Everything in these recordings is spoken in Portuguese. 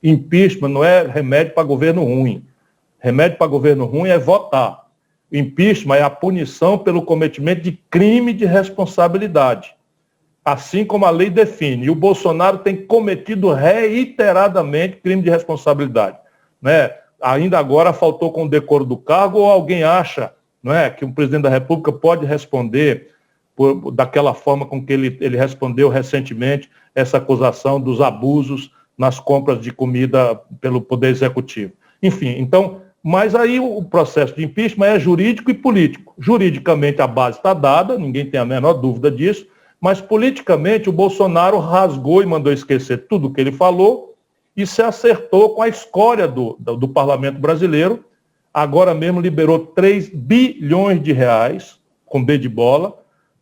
Impeachment não é remédio para governo ruim. Remédio para governo ruim é votar. Impeachment é a punição pelo cometimento de crime de responsabilidade, assim como a lei define. E o Bolsonaro tem cometido reiteradamente crime de responsabilidade, né? Ainda agora faltou com o decoro do cargo, ou alguém acha, não é, que o presidente da República pode responder daquela forma com que ele respondeu recentemente essa acusação dos abusos nas compras de comida pelo Poder Executivo. Enfim, então, mas aí o processo de impeachment é jurídico e político. Juridicamente a base está dada, ninguém tem a menor dúvida disso, mas politicamente o Bolsonaro rasgou e mandou esquecer tudo o que ele falou e se acertou com a escória do parlamento brasileiro. Agora mesmo liberou 3 bilhões de reais, com B de bola,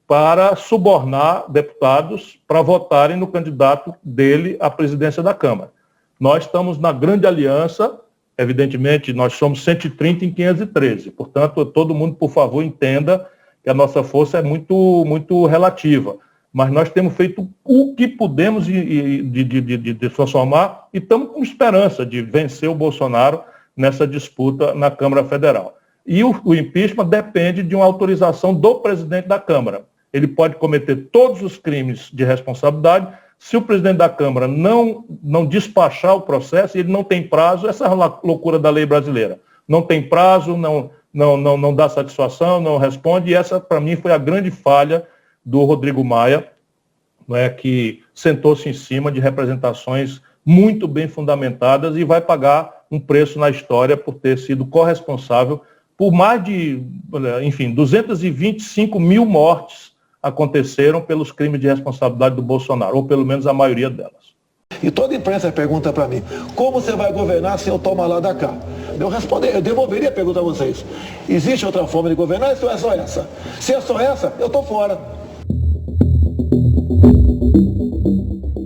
para subornar deputados para votarem no candidato dele à presidência da Câmara. Nós estamos na grande aliança, evidentemente nós somos 130 em 513, portanto todo mundo, por favor, entenda que a nossa força é muito relativa, mas nós temos feito o que podemos de transformar e estamos com esperança de vencer o Bolsonaro nessa disputa na Câmara Federal. E o impeachment depende de uma autorização do presidente da Câmara. Ele pode cometer todos os crimes de responsabilidade. Se o presidente da Câmara não despachar o processo, ele não tem prazo, essa é a loucura da lei brasileira. Não tem prazo, não dá satisfação, não responde, e essa, para mim, foi a grande falha do Rodrigo Maia, não é, que sentou-se em cima de representações muito bem fundamentadas e vai pagar um preço na história por ter sido corresponsável por mais de, enfim, 225 mil mortes aconteceram pelos crimes de responsabilidade do Bolsonaro, ou pelo menos a maioria delas. E toda a imprensa pergunta para mim, como você vai governar se eu tomar lá da cá? Eu devolveria a pergunta a vocês. Existe outra forma de governar ou é só essa? Se é só essa, eu estou fora.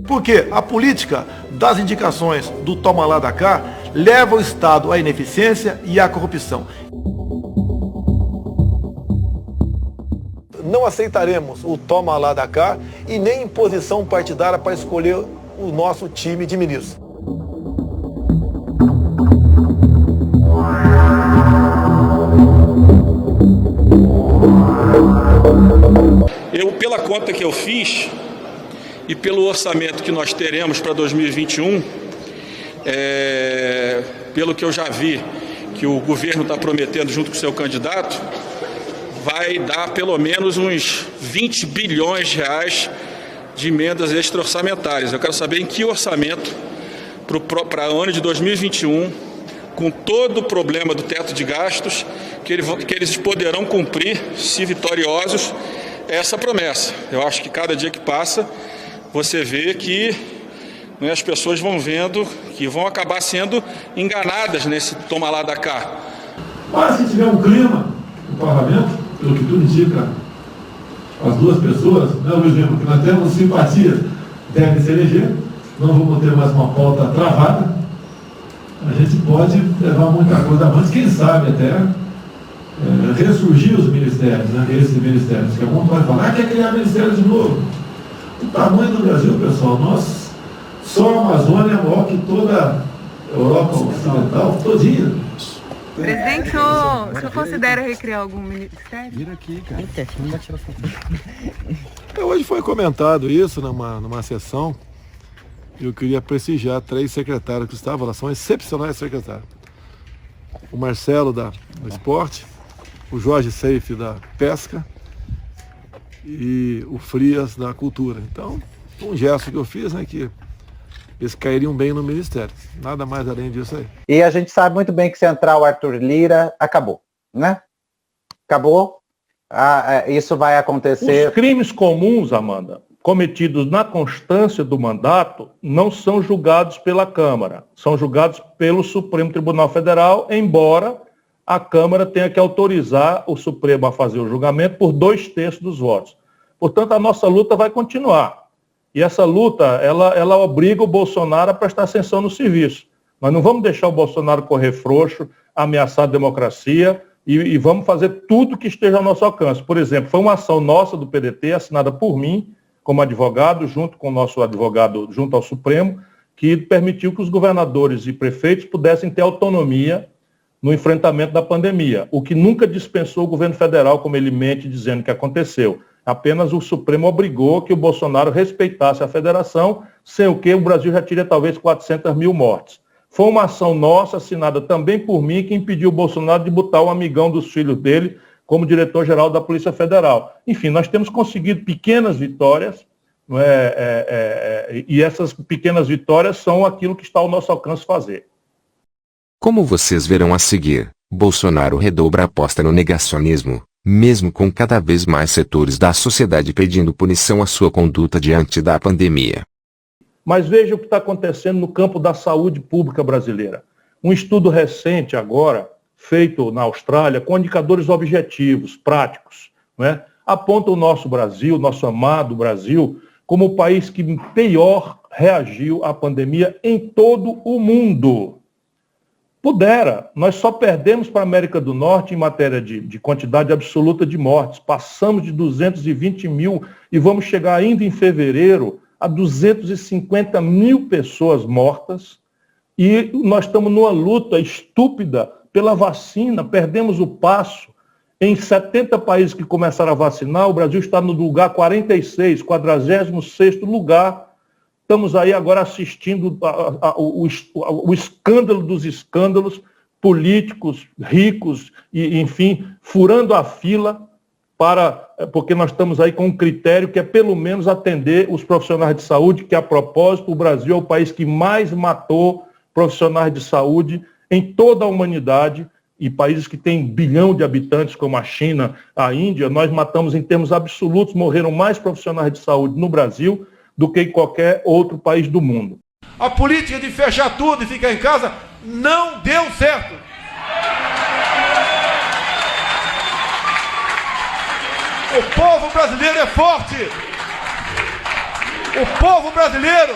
Porque a política das indicações do toma lá da cá leva o Estado à ineficiência e à corrupção. Não aceitaremos o toma lá da cá e nem imposição partidária para escolher o nosso time de ministros. Pela conta que eu fiz e pelo orçamento que nós teremos para 2021, pelo que eu já vi que o governo está prometendo junto com o seu candidato, vai dar pelo menos uns 20 bilhões de reais de emendas extra-orçamentárias. Eu quero saber em que orçamento, para o ano de 2021, com todo o problema do teto de gastos, que eles poderão cumprir, se vitoriosos, essa promessa. Eu acho que cada dia que passa, você vê que as pessoas vão vendo que vão acabar sendo enganadas nesse toma lá da cá. Mas se tiver um clima no parlamento, pelo que tudo indica, as duas pessoas, né, Luiz Lima, que nós temos simpatia, devem se eleger, não vamos ter mais uma pauta travada, a gente pode levar muita coisa a mais, quem sabe até ressurgir os ministérios, né, esses ministérios, que algum pode falar, quer criar ministério de novo. O tamanho do Brasil, pessoal, só a Amazônia é maior que toda a Europa Ocidental, todinha. Presidente, o senhor considera recriar algum ministério? Vira aqui, cara. Hoje foi comentado isso numa sessão. Eu queria prestigiar 3 secretários que estavam lá, são excepcionais secretários. O Marcelo do Esporte, o Jorge Seife da Pesca e o Frias da Cultura. Então, um gesto que eu fiz, né, que eles cairiam bem no ministério. Nada mais além disso aí. E a gente sabe muito bem que Central Arthur Lira acabou, né? Acabou. Isso vai acontecer. Os crimes comuns, Amanda, cometidos na constância do mandato, não são julgados pela Câmara. São julgados pelo Supremo Tribunal Federal, embora a Câmara tenha que autorizar o Supremo a fazer o julgamento por 2/3 dos votos. Portanto, a nossa luta vai continuar. E essa luta, ela obriga o Bolsonaro a prestar atenção no serviço. Nós não vamos deixar o Bolsonaro correr frouxo, ameaçar a democracia e vamos fazer tudo que esteja ao nosso alcance. Por exemplo, foi uma ação nossa do PDT, assinada por mim, como advogado, junto com o nosso advogado, junto ao Supremo, que permitiu que os governadores e prefeitos pudessem ter autonomia no enfrentamento da pandemia, o que nunca dispensou o governo federal, como ele mente dizendo que aconteceu. Apenas o Supremo obrigou que o Bolsonaro respeitasse a federação, sem o que o Brasil já teria talvez 400 mil mortes. Foi uma ação nossa, assinada também por mim, que impediu o Bolsonaro de botar o amigão dos filhos dele como diretor-geral da Polícia Federal. Enfim, nós temos conseguido pequenas vitórias, não é? E essas pequenas vitórias são aquilo que está ao nosso alcance fazer. Como vocês verão a seguir, Bolsonaro redobra a aposta no negacionismo, mesmo com cada vez mais setores da sociedade pedindo punição à sua conduta diante da pandemia. Mas veja o que está acontecendo no campo da saúde pública brasileira. Um estudo recente agora, feito na Austrália, com indicadores objetivos, práticos, né, aponta o nosso Brasil, nosso amado Brasil, como o país que pior reagiu à pandemia em todo o mundo. Nós só perdemos para a América do Norte em matéria de quantidade absoluta de mortes. Passamos de 220 mil e vamos chegar ainda em fevereiro a 250 mil pessoas mortas. E nós estamos numa luta estúpida pela vacina, perdemos o passo. Em 70 países que começaram a vacinar, o Brasil está no lugar 46, 46º lugar. Estamos aí agora assistindo o escândalo dos escândalos, políticos, ricos, e, enfim, furando a fila, porque nós estamos aí com um critério que é pelo menos atender os profissionais de saúde, que a propósito o Brasil é o país que mais matou profissionais de saúde em toda a humanidade, e países que têm 1 bilhão de habitantes, como a China, a Índia, nós matamos em termos absolutos, morreram mais profissionais de saúde no Brasil do que em qualquer outro país do mundo. A política de fechar tudo e ficar em casa não deu certo. O povo brasileiro é forte. O povo brasileiro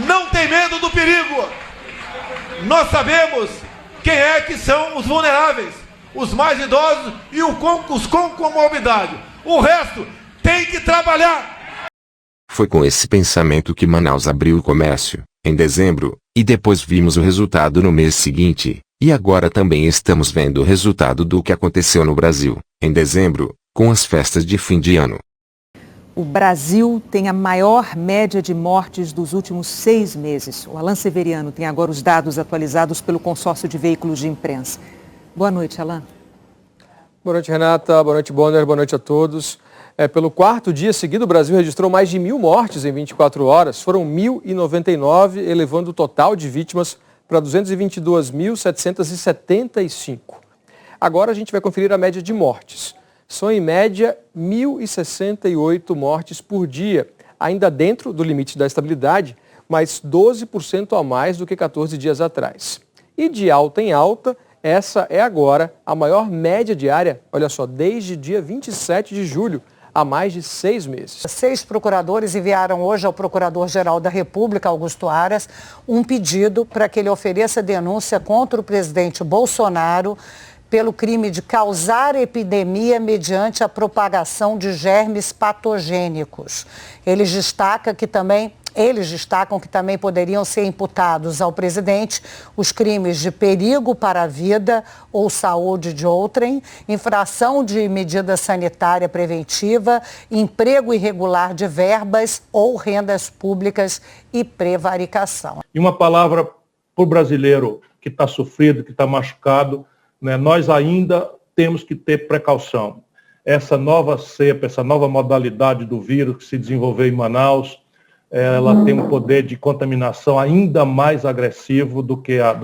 não tem medo do perigo. Nós sabemos quem é que são os vulneráveis, os mais idosos e os com comorbidade. O resto tem que trabalhar. Foi com esse pensamento que Manaus abriu o comércio, em dezembro, e depois vimos o resultado no mês seguinte, e agora também estamos vendo o resultado do que aconteceu no Brasil, em dezembro, com as festas de fim de ano. O Brasil tem a maior média de mortes dos últimos 6 meses. O Alan Severiano tem agora os dados atualizados pelo consórcio de veículos de imprensa. Boa noite, Alan. Boa noite, Renata. Boa noite, Bonner. Boa noite a todos. Pelo 4º dia seguido, o Brasil registrou mais de 1.000 mortes em 24 horas. Foram 1.099, elevando o total de vítimas para 222.775. Agora a gente vai conferir a média de mortes. São, em média, 1.068 mortes por dia, ainda dentro do limite da estabilidade, mas 12% a mais do que 14 dias atrás. E de alta em alta, essa é agora a maior média diária, olha só, desde dia 27 de julho, há mais de 6 meses. 6 procuradores enviaram hoje ao Procurador-Geral da República, Augusto Aras, um pedido para que ele ofereça denúncia contra o presidente Bolsonaro pelo crime de causar epidemia mediante a propagação de germes patogênicos. Eles destacam que também poderiam ser imputados ao presidente os crimes de perigo para a vida ou saúde de outrem, infração de medida sanitária preventiva, emprego irregular de verbas ou rendas públicas e prevaricação. E uma palavra para o brasileiro que está sofrido, que está machucado, né? Nós ainda temos que ter precaução. Essa nova cepa, essa nova modalidade do vírus que se desenvolveu em Manaus, ela tem um poder de contaminação ainda mais agressivo do que a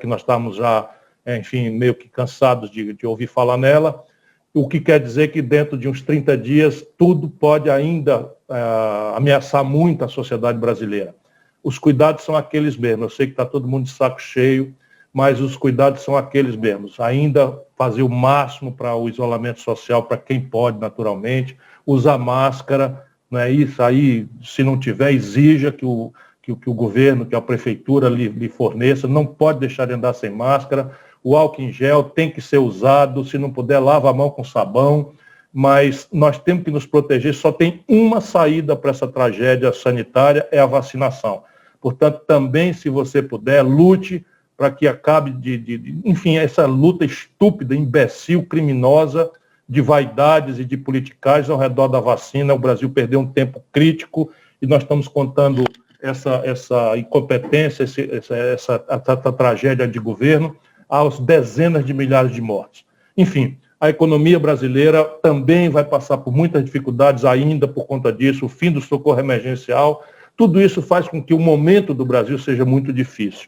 que nós estamos já, enfim, meio que cansados de ouvir falar nela, o que quer dizer que dentro de uns 30 dias tudo pode ainda ameaçar muito a sociedade brasileira. Os cuidados são aqueles mesmos. Eu sei que está todo mundo de saco cheio, mas os cuidados são aqueles mesmos. Ainda fazer o máximo para o isolamento social, para quem pode, naturalmente, usar máscara. Não é isso aí, se não tiver, exija que o governo, que a prefeitura lhe forneça, não pode deixar de andar sem máscara, o álcool em gel tem que ser usado, se não puder, lava a mão com sabão, mas nós temos que nos proteger, só tem uma saída para essa tragédia sanitária, é a vacinação. Portanto, também, se você puder, lute para que acabe enfim, essa luta estúpida, imbecil, criminosa, de vaidades e de politicagem ao redor da vacina. O Brasil perdeu um tempo crítico e nós estamos contando essa incompetência, essa tragédia de governo aos dezenas de milhares de mortes. Enfim, a economia brasileira também vai passar por muitas dificuldades ainda por conta disso, o fim do socorro emergencial. Tudo isso faz com que o momento do Brasil seja muito difícil.